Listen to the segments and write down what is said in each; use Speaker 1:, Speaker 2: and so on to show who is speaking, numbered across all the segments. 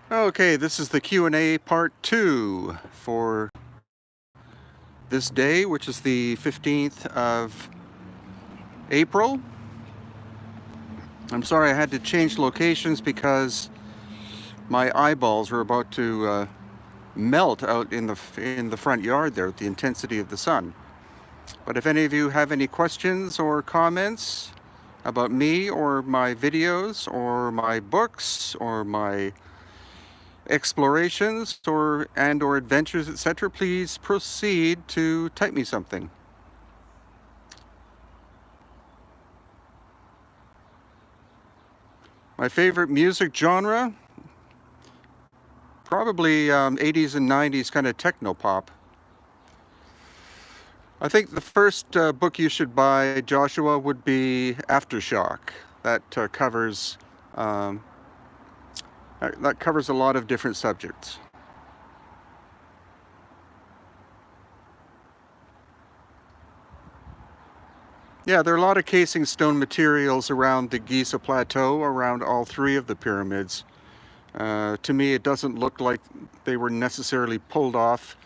Speaker 1: Okay, this is the Q&A part 2 for this day, which is the 15th of April. I'm sorry I had to change locations because my eyeballs were about to melt out in the front yard there with the intensity of the sun. But if any of you have any questions or comments about me or my videos or my books or my explorations or adventures, etc., please proceed to type me something. My favorite music genre, probably 80s and 90s kind of techno pop. I think the first book you should buy, Joshua, would be Aftershock. That covers that covers a lot of different subjects. Yeah, there are a lot of casing stone materials around the Giza Plateau, around all three of the pyramids. To me, it doesn't look like they were necessarily pulled off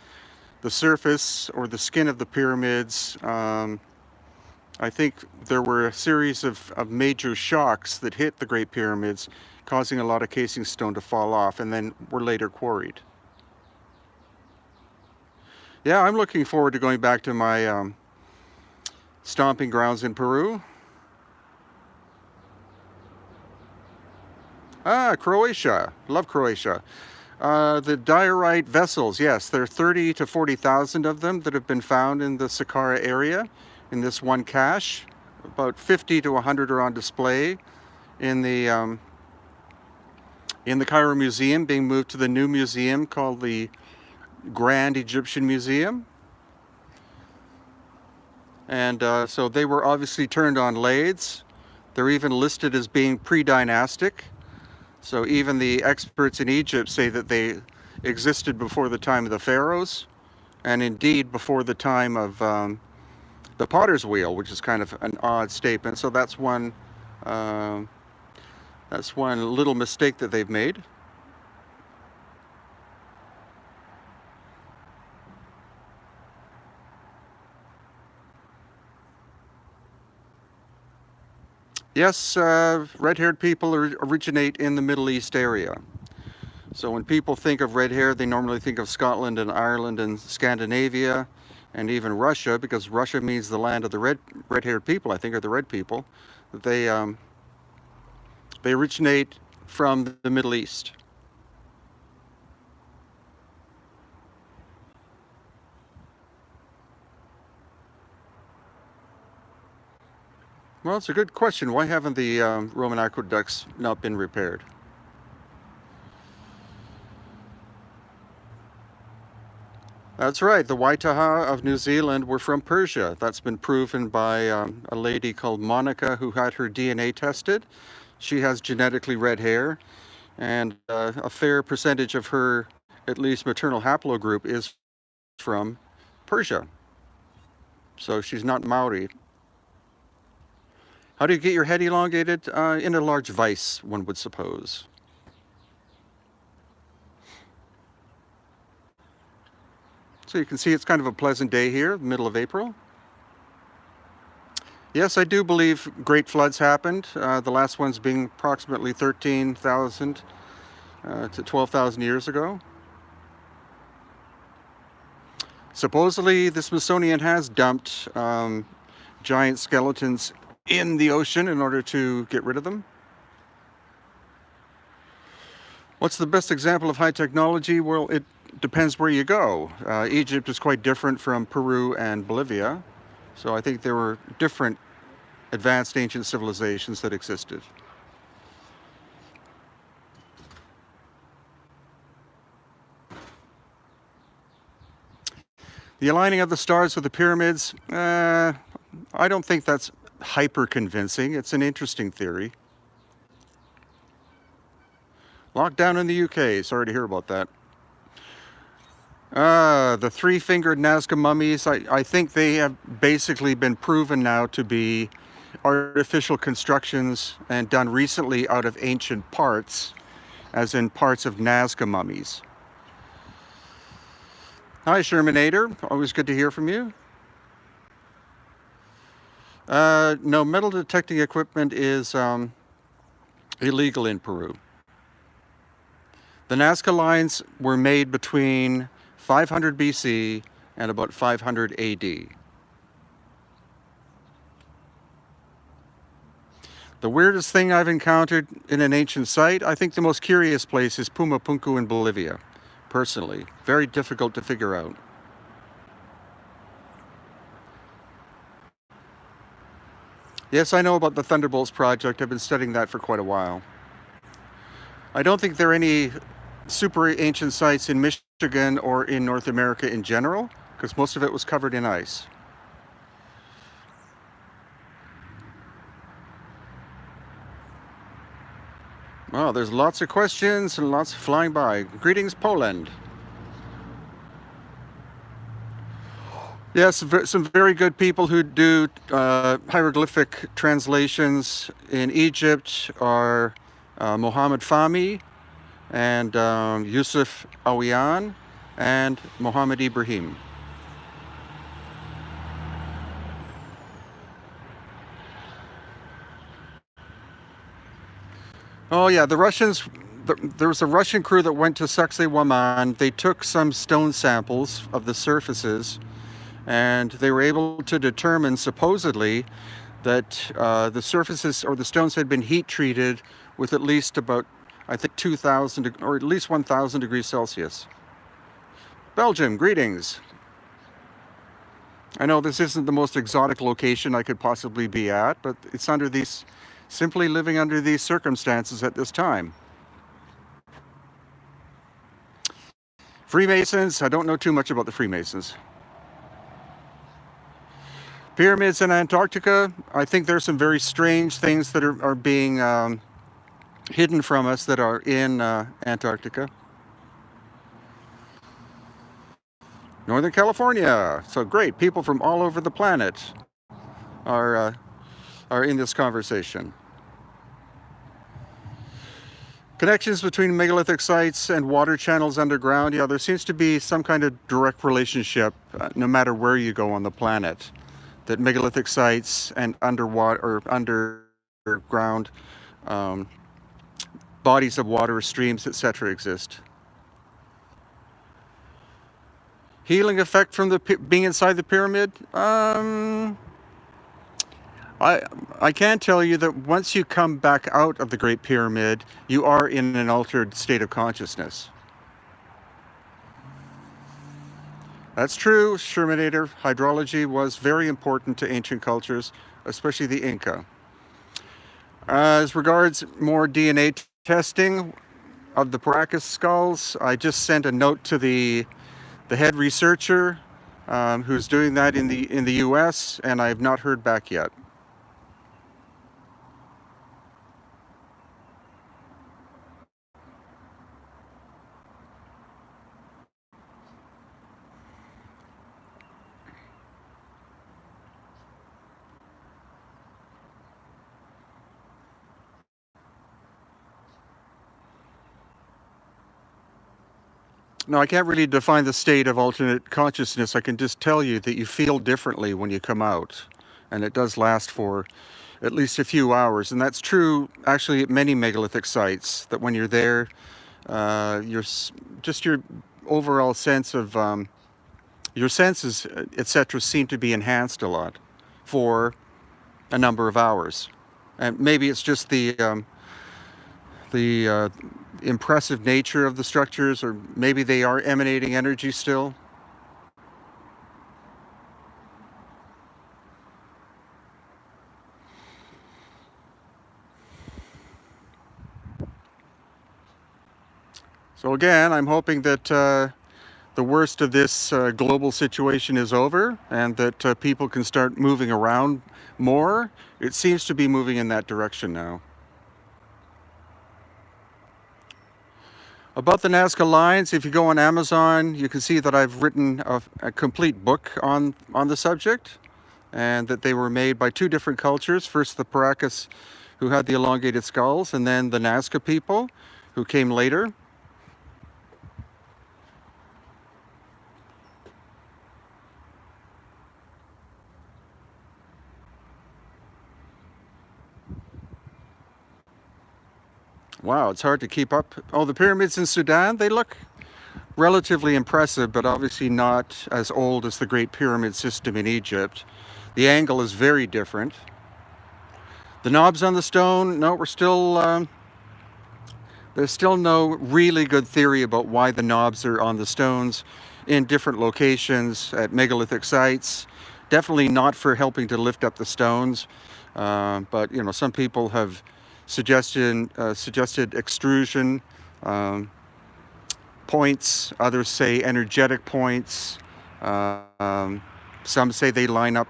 Speaker 1: the surface or the skin of the pyramids. I think there were a series of major shocks that hit the Great Pyramids, causing a lot of casing stone to fall off and then were later quarried. Yeah, I'm looking forward to going back to my stomping grounds in Peru. Croatia. Love Croatia. The diorite vessels, yes, there are 30 to 40,000 of them that have been found in the Saqqara area in this one cache. About 50 to 100 are on display in the Cairo Museum, being moved to the new museum called the Grand Egyptian Museum. And so they were obviously turned on lathes. They're even listed as being pre-dynastic. So even the experts in Egypt say that they existed before the time of the pharaohs, and indeed before the time of the potter's wheel, which is kind of an odd statement. So that's one little mistake that they've made. Yes, red-haired people originate in the Middle East area. So when people think of red hair, they normally think of Scotland and Ireland and Scandinavia and even Russia, because Russia means the land of the red-haired people, I think, are the red people. They originate from the Middle East. Well, it's a good question. Why haven't the Roman aqueducts not been repaired? That's right. The Waitaha of New Zealand were from Persia. That's been proven by a lady called Monica who had her DNA tested. She has genetically red hair, and a fair percentage of her, at least maternal haplogroup, is from Persia. So she's not Maori. How do you get your head elongated? In a large vise, one would suppose. So you can see it's kind of a pleasant day here, middle of April. Yes, I do believe great floods happened. The last ones being approximately 13,000 to 12,000 years ago. Supposedly, the Smithsonian has dumped giant skeletons in the ocean in order to get rid of them. What's the best example of high technology? Well, it depends where you go. Egypt is quite different from Peru and Bolivia. So I think there were different advanced ancient civilizations that existed. The aligning of the stars with the pyramids, I don't think that's hyper convincing. It's an interesting theory. Lockdown in the UK, sorry to hear about that. The three-fingered Nazca mummies, I think they have basically been proven now to be artificial constructions and done recently out of ancient parts. as in parts of Nazca mummies. Hi, Shermanator. Always good to hear from you. No, metal detecting equipment is illegal in Peru. The Nazca lines were made between 500 BC and about 500 AD. The weirdest thing I've encountered in an ancient site, I think the most curious place is Pumapunku in Bolivia, personally. Very difficult to figure out. Yes, I know about the Thunderbolts project. I've been studying that for quite a while. I don't think there are any super ancient sites in Michigan or in North America in general, because most of it was covered in ice. Oh, there's lots of questions and lots flying by. Greetings, Poland. Yes, some very good people who do hieroglyphic translations in Egypt are Mohammed Fahmy and Yusuf Awiyan and Mohammed Ibrahim. Oh yeah, the Russians, there was a Russian crew that went to Sacsayhuaman. They took some stone samples of the surfaces, and they were able to determine, supposedly, that the surfaces or the stones had been heat treated with at least about, I think, 2,000 or at least 1,000 degrees Celsius. Belgium, greetings. I know this isn't the most exotic location I could possibly be at, but it's under these, simply living under these circumstances at this time. Freemasons, I don't know too much about the Freemasons. Pyramids in Antarctica, I think there's some very strange things that are being hidden from us that are in Antarctica. Northern California, so great. People from all over the planet are in this conversation. Connections between megalithic sites and water channels underground. Yeah, there seems to be some kind of direct relationship, no matter where you go on the planet, that megalithic sites and underwater or underground bodies of water, streams, etc. exist. Healing effect from being inside the pyramid. I can tell you that once you come back out of the Great Pyramid, you are in an altered state of consciousness. That's true, Shermanator. Hydrology was very important to ancient cultures, especially the Inca. As regards more DNA testing of the Paracas skulls, I just sent a note to the head researcher who's doing that in the US, and I have not heard back yet. No, I can't really define the state of alternate consciousness. I can just tell you that you feel differently when you come out, and it does last for at least a few hours. And that's true actually at many megalithic sites, that when you're there, your overall sense of your senses, etc., seem to be enhanced a lot for a number of hours. And maybe it's just the impressive nature of the structures, or maybe they are emanating energy still. So again, I'm hoping that the worst of this global situation is over, and that people can start moving around more. It seems to be moving in that direction now. About the Nazca lines, if you go on Amazon, you can see that I've written a complete book on the subject, and that they were made by two different cultures. First, the Paracas, who had the elongated skulls, and then the Nazca people, who came later. Wow, it's hard to keep up. Oh, the pyramids in Sudan, they look relatively impressive, but obviously not as old as the Great Pyramid system in Egypt. The angle is very different. The knobs on the stone, no, there's still no really good theory about why the knobs are on the stones in different locations at megalithic sites. Definitely not for helping to lift up the stones, but you know, some people have suggested extrusion points. Others say energetic points. Some say they line up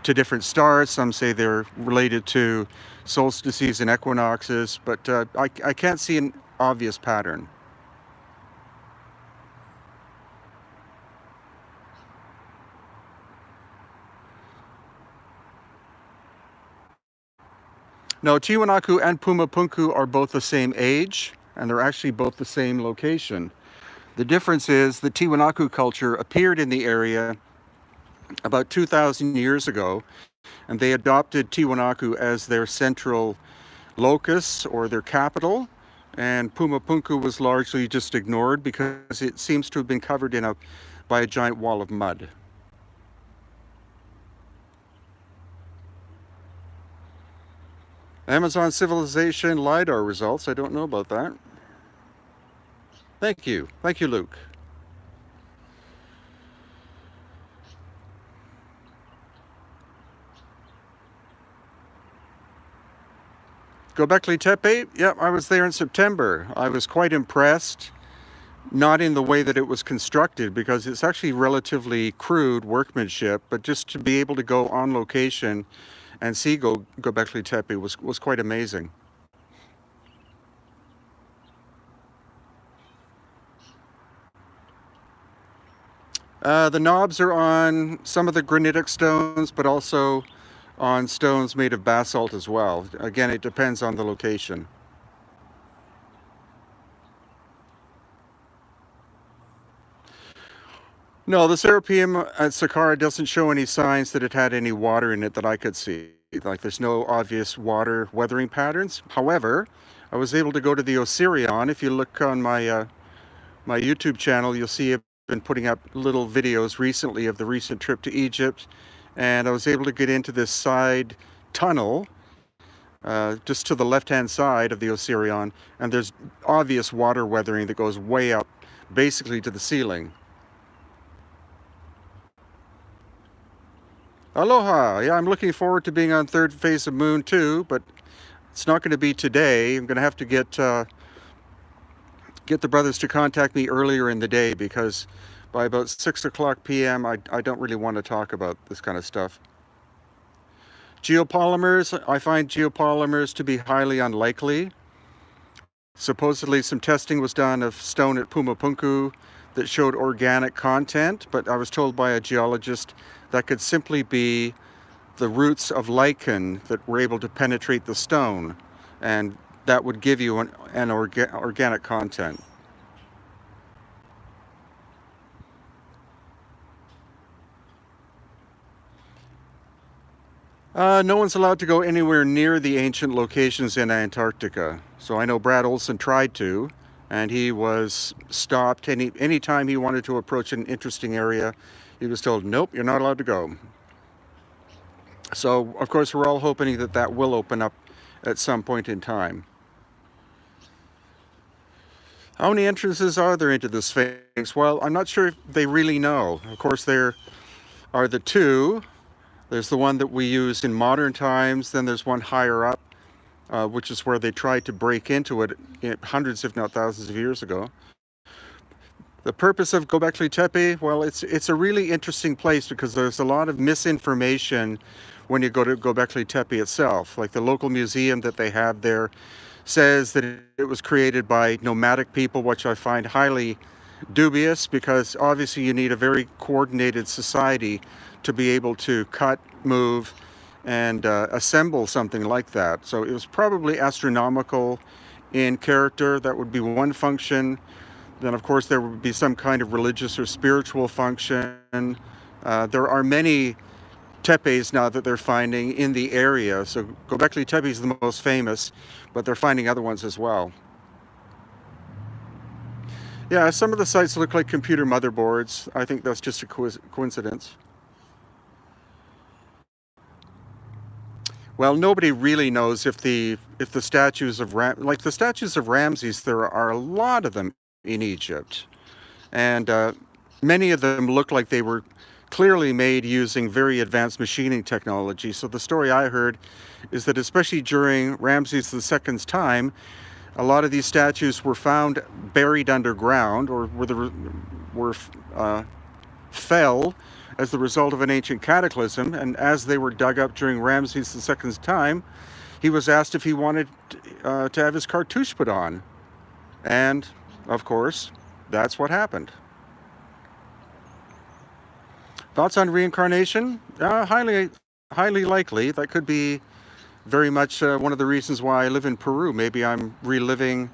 Speaker 1: to different stars. Some say they're related to solstices and equinoxes, but I can't see an obvious pattern. No, Tiahuanaco and Pumapunku are both the same age, and they're actually both the same location. The difference is the Tiahuanaco culture appeared in the area about 2,000 years ago, and they adopted Tiahuanaco as their central locus or their capital, and Pumapunku was largely just ignored because it seems to have been covered by a giant wall of mud. Amazon civilization LiDAR results, I don't know about that. Thank you, Luke. Gobekli Tepe, yep, I was there in September. I was quite impressed, not in the way that it was constructed, because it's actually relatively crude workmanship, but just to be able to go on location and see Gobekli Tepe was quite amazing. The knobs are on some of the granitic stones, but also on stones made of basalt as well. Again, it depends on the location. No, the Serapeum at Saqqara doesn't show any signs that it had any water in it that I could see. Like, there's no obvious water weathering patterns. However, I was able to go to the Osirion. If you look on my YouTube channel, you'll see I've been putting up little videos recently of the recent trip to Egypt, and I was able to get into this side tunnel just to the left-hand side of the Osirion, and there's obvious water weathering that goes way up, basically to the ceiling. Aloha! Yeah, I'm looking forward to being on third phase of Moon too, but it's not going to be today. I'm going to have to get the brothers to contact me earlier in the day, because by about 6 o'clock p.m. I don't really want to talk about this kind of stuff. Geopolymers, I find geopolymers to be highly unlikely. Supposedly some testing was done of stone at Pumapunku that showed organic content, but I was told by a geologist that could simply be the roots of lichen that were able to penetrate the stone, and that would give you an organic content. No one's allowed to go anywhere near the ancient locations in Antarctica. So I know Brad Olson tried to, and he was stopped. Any time he wanted to approach an interesting area, he was told, nope, you're not allowed to go. So, of course, we're all hoping that that will open up at some point in time. How many entrances are there into the Sphinx? Well, I'm not sure if they really know. Of course, there are the two. There's the one that we use in modern times, then there's one higher up, which is where they tried to break into it hundreds, if not thousands of years ago. The purpose of Gobekli Tepe, well, it's a really interesting place because there's a lot of misinformation when you go to Gobekli Tepe itself. Like, the local museum that they have there says that it was created by nomadic people, which I find highly dubious, because obviously you need a very coordinated society to be able to cut, move, and assemble something like that. So it was probably astronomical in character. That would be one function. Then, of course, there would be some kind of religious or spiritual function. There are many tepes now that they're finding in the area. So Gobekli Tepe is the most famous, but they're finding other ones as well. Yeah, some of the sites look like computer motherboards. I think that's just a coincidence. Well, nobody really knows if the statues of like the statues of Ramses, there are a lot of them in Egypt, and many of them look like they were clearly made using very advanced machining technology. So the story I heard is that especially during Ramses II's time, a lot of these statues were found buried underground, or fell as the result of an ancient cataclysm. And as they were dug up during Ramses II's time, he was asked if he wanted to have his cartouche put on. And, of course, that's what happened. Thoughts on reincarnation? Highly likely. That could be very much one of the reasons why I live in Peru. Maybe I'm reliving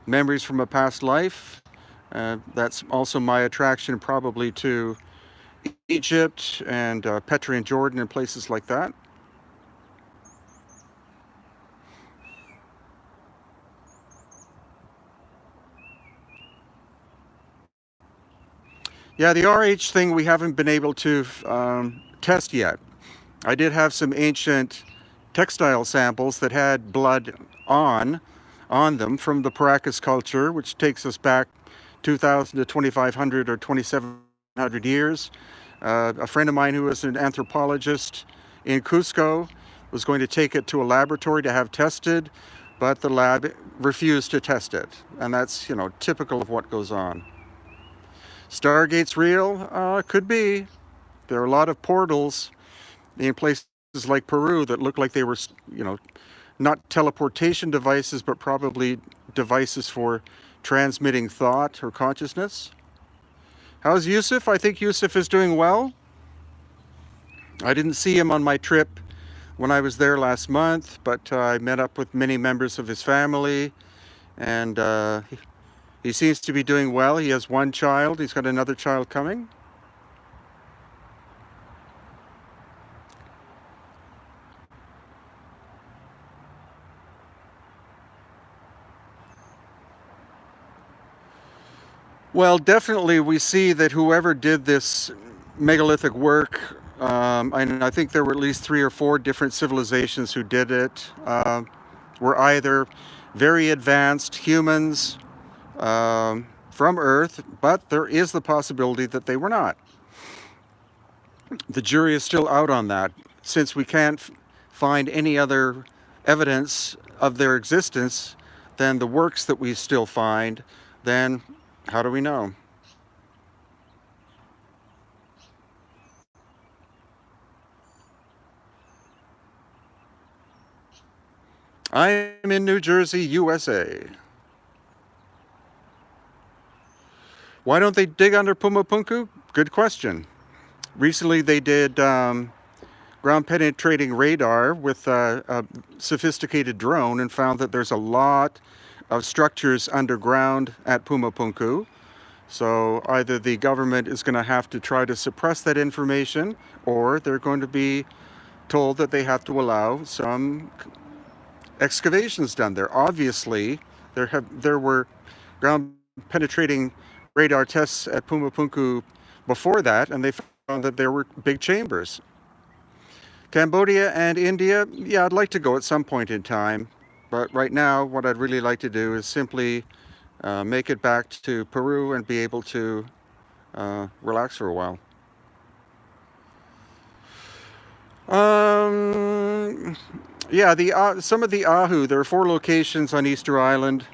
Speaker 1: memories from a past life. That's also my attraction probably to Egypt and Petra and Jordan and places like that. Yeah, the RH thing we haven't been able to test yet. I did have some ancient textile samples that had blood on them from the Paracas culture, which takes us back 2,000 to 2,500 or 2,700 years. A friend of mine who was an anthropologist in Cusco was going to take it to a laboratory to have tested, but the lab refused to test it. And that's, typical of what goes on. Stargates real? Could be. There are a lot of portals in places like Peru that look like they were, not teleportation devices, but probably devices for transmitting thought or consciousness. How's Yusuf? I think Yusuf is doing well. I didn't see him on my trip when I was there last month, but I met up with many members of his family, and he seems to be doing well. He has one child. He's got another child coming. Well, definitely we see that whoever did this megalithic work, and I think there were at least 3 or 4 different civilizations who did it, were either very advanced humans from Earth, but there is the possibility that they were not. The jury is still out on that. Since we can't find any other evidence of their existence than the works that we still find, then how do we know? I'm in New Jersey, USA. Why don't they dig under Pumapunku? Good question. Recently they did ground-penetrating radar with a sophisticated drone and found that there's a lot of structures underground at Pumapunku. So either the government is going to have to try to suppress that information, or they're going to be told that they have to allow some excavations done there. Obviously, there were ground-penetrating radar tests at Pumapunku before that, and they found that there were big chambers. Cambodia and India, yeah, I'd like to go at some point in time, but right now what I'd really like to do is simply make it back to Peru and be able to relax for a while. Yeah, some of the Ahu, there are 4 locations on Easter Island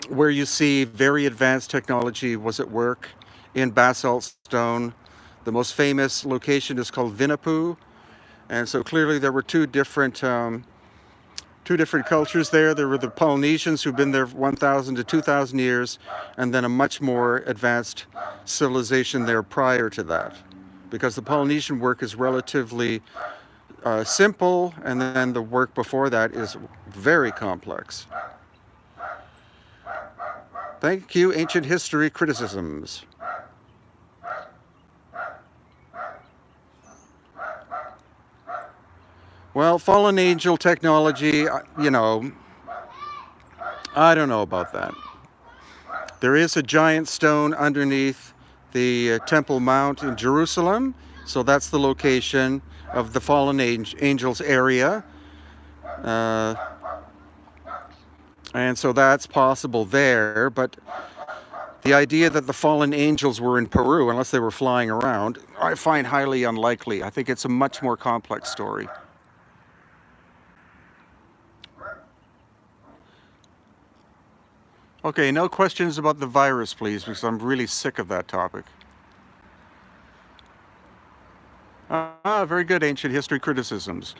Speaker 1: where you see very advanced technology was at work in basalt stone. The most famous location is called Vinapu, and so clearly there were two different cultures there. There were the Polynesians who've been there 1,000 to 2,000 years, and then a much more advanced civilization there prior to that, because the Polynesian work is relatively simple, and then the work before that is very complex. Thank you, Ancient History Criticisms. Well, fallen angel technology, you know, I don't know about that. There is a giant stone underneath the Temple Mount in Jerusalem, so that's the location of the fallen angels area. And so that's possible there, but the idea that the fallen angels were in Peru, unless they were flying around, I find highly unlikely. I think it's a much more complex story. Okay, no questions about the virus, please, because I'm really sick of that topic. Very good, Ancient History Criticisms.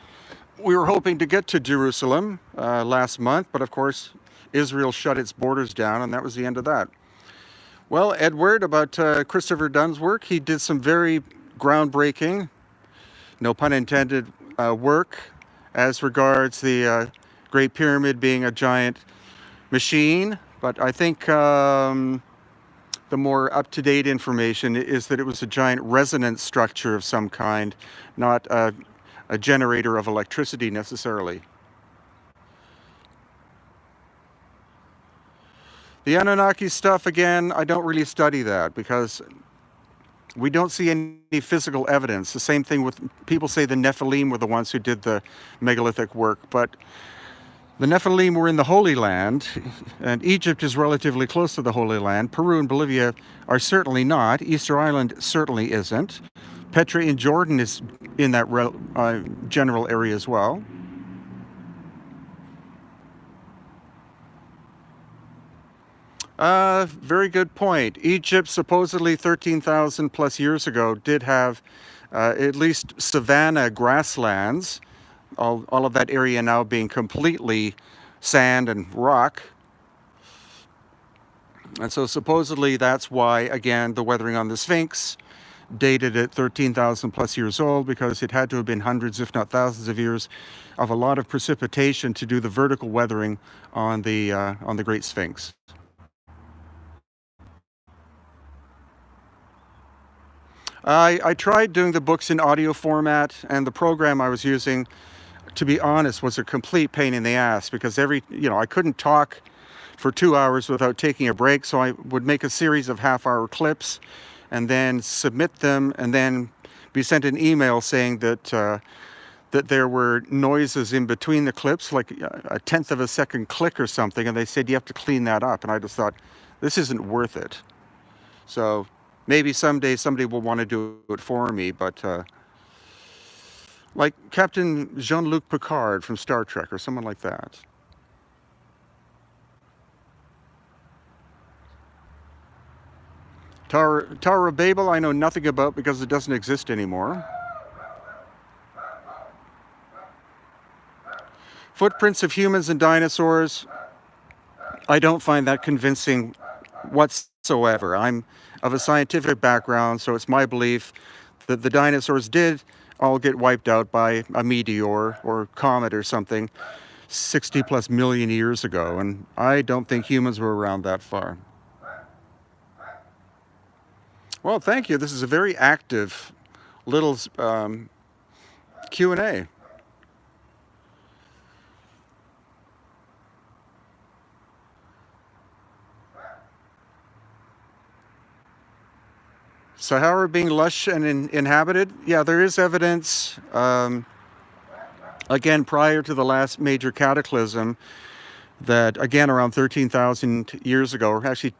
Speaker 1: We were hoping to get to Jerusalem last month, but of course, Israel shut its borders down, and that was the end of that. Well, Edward, about Christopher Dunn's work, he did some very groundbreaking, no pun intended, work as regards the Great Pyramid being a giant machine. But I think the more up-to-date information is that it was a giant resonance structure of some kind, not a generator of electricity necessarily. The Anunnaki stuff, again, I don't really study that because we don't see any physical evidence. The same thing with people say the Nephilim were the ones who did the megalithic work, but the Nephilim were in the Holy Land, and Egypt is relatively close to the Holy Land. Peru and Bolivia are certainly not. Easter Island certainly isn't. Petra in Jordan is in that general area as well. Very good point. Egypt, supposedly 13,000 plus years ago, did have at least savanna grasslands. All of that area now being completely sand and rock. And so supposedly that's why, again, the weathering on the Sphinx dated at 13,000 plus years old, because it had to have been hundreds, if not thousands of years of a lot of precipitation to do the vertical weathering on the Great Sphinx. I tried doing the books in audio format, and the program I was using, to be honest, was a complete pain in the ass, because I couldn't talk for 2 hours without taking a break. So I would make a series of half-hour clips and then submit them, and then be sent an email saying that there were noises in between the clips, like a tenth of a second click or something, and they said you have to clean that up. And I just thought, this isn't worth it. So maybe someday somebody will want to do it for me, but like Captain Jean-Luc Picard from Star Trek or someone like that. Tower of Babel, I know nothing about because it doesn't exist anymore. Footprints of humans and dinosaurs, I don't find that convincing whatsoever. I'm of a scientific background, so it's my belief that the dinosaurs did all get wiped out by a meteor or comet or something 60 plus million years ago, and I don't think humans were around that far. Well, thank you. This is a very active little Q&A. Sahara being lush and inhabited? Yeah, there is evidence, again, prior to the last major cataclysm, that, again, around 13,000 years ago, or actually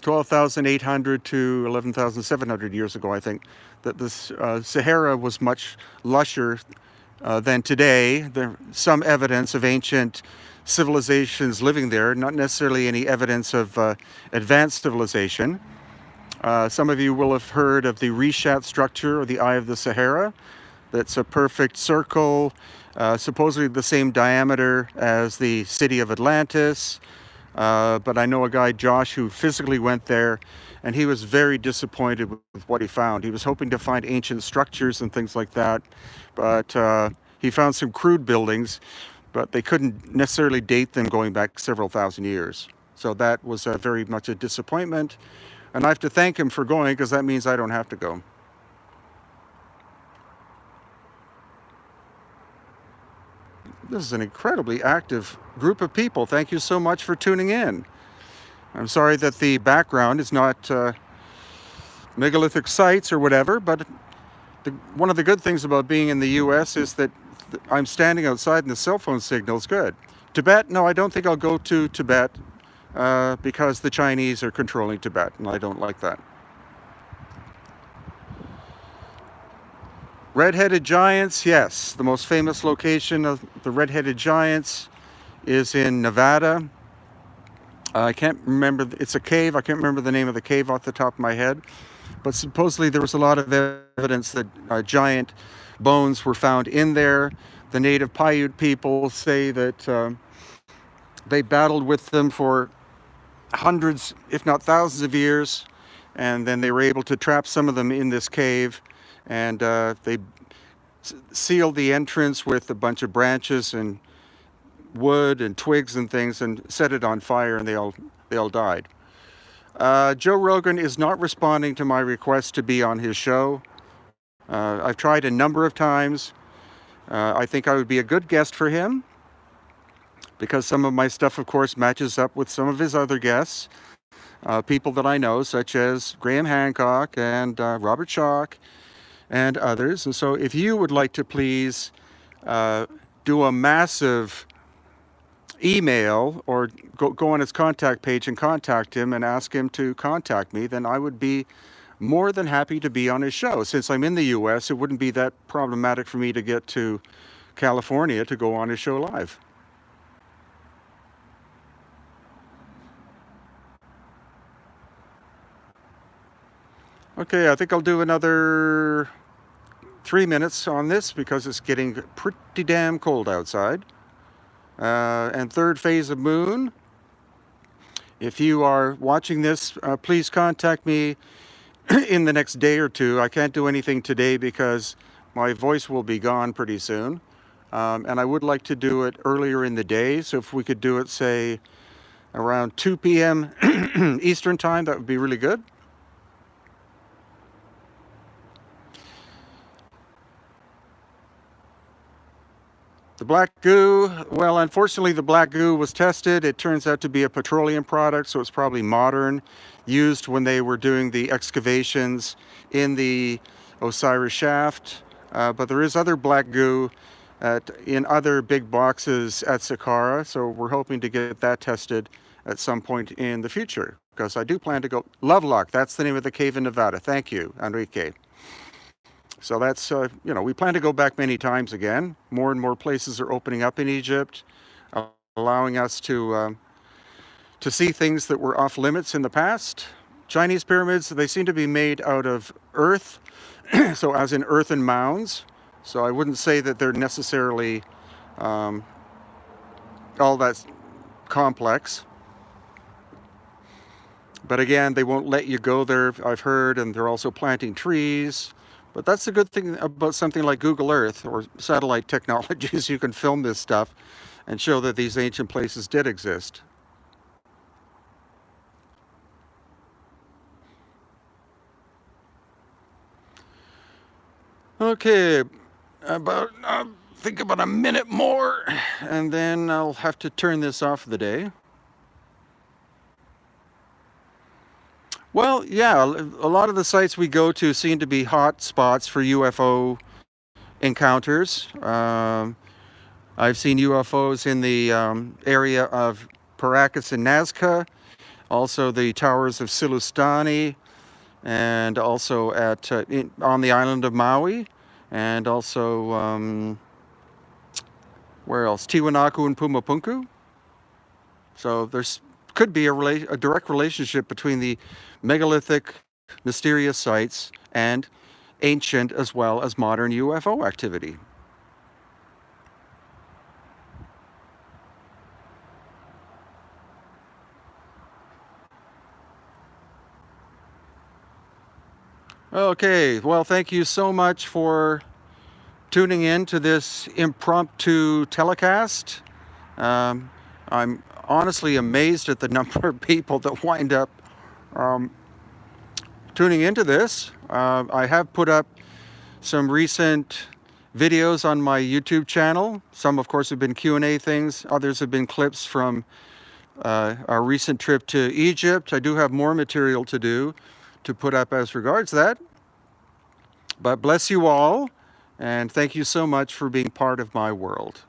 Speaker 1: 12,800 to 11,700 years ago, I think, that the Sahara was much lusher than today. There's some evidence of ancient civilizations living there, not necessarily any evidence of advanced civilization. Some of you will have heard of the Rishat structure, or the Eye of the Sahara. That's a perfect circle, supposedly the same diameter as the city of Atlantis. But I know a guy, Josh, who physically went there, and he was very disappointed with what he found. He was hoping to find ancient structures and things like that, but he found some crude buildings, but they couldn't necessarily date them going back several thousand years. So that was very much a disappointment, and I have to thank him for going, because that means I don't have to go. This is an incredibly active group of people. Thank you so much for tuning in. I'm sorry that the background is not megalithic sites or whatever, but one of the good things about being in the US is that I'm standing outside and the cell phone signal is good. Tibet, no, I don't think I'll go to Tibet because the Chinese are controlling Tibet, and I don't like that. Red-headed giants, yes. The most famous location of the red-headed giants is in Nevada. I can't remember, it's a cave, I can't remember the name of the cave off the top of my head, but supposedly there was a lot of evidence that giant bones were found in there. The native Paiute people say that they battled with them for hundreds, if not thousands of years, and then they were able to trap some of them in this cave, and they sealed the entrance with a bunch of branches and wood and twigs and things and set it on fire, and they all died. Joe Rogan is not responding to my request to be on his show. I've tried a number of times. I think I would be a good guest for him because some of my stuff, of course, matches up with some of his other guests, people that I know, such as Graham Hancock and Robert Schock and others. And so if you would like to please do a massive email or go on his contact page and contact him and ask him to contact me, then I would be more than happy to be on his show. Since I'm in the US, it wouldn't be that problematic for me to get to California to go on his show live. Okay, I think I'll do another 3 minutes on this because it's getting pretty damn cold outside. And third phase of moon. If you are watching this, please contact me in the next day or two. I can't do anything today because my voice will be gone pretty soon. And I would like to do it earlier in the day. So if we could do it, say, around 2 p.m. Eastern time, that would be really good. The black goo, well, unfortunately, the black goo was tested. It turns out to be a petroleum product, so it's probably modern, used when they were doing the excavations in the Osiris shaft. But there is other black goo in other big boxes at Saqqara, so we're hoping to get that tested at some point in the future, because I do plan to go. Lovelock, that's the name of the cave in Nevada. Thank you, Enrique. So that's, we plan to go back many times again. More and more places are opening up in Egypt, allowing us to see things that were off limits in the past. Chinese pyramids, they seem to be made out of earth, so as in earthen mounds. So I wouldn't say that they're necessarily all that complex. But again, they won't let you go there, I've heard, and they're also planting trees. But that's the good thing about something like Google Earth or satellite technologies. You can film this stuff and show that these ancient places did exist. Okay, I think about a minute more, and then I'll have to turn this off for the day. Well, yeah, a lot of the sites we go to seem to be hot spots for UFO encounters. I've seen UFOs in the area of Paracas and Nazca, also the towers of Silustani, and also on the island of Maui, and also, where else? Tiahuanaco and Pumapunku. So there's could be a direct relationship between the megalithic, mysterious sites and ancient as well as modern UFO activity. Okay, well, thank you so much for tuning in to this impromptu telecast. I'm honestly amazed at the number of people that wind up tuning into this. I have put up some recent videos on my YouTube channel. Some, of course, have been Q&A things. Others have been clips from our recent trip to Egypt. I do have more material to do to put up as regards that. But bless you all, and thank you so much for being part of my world.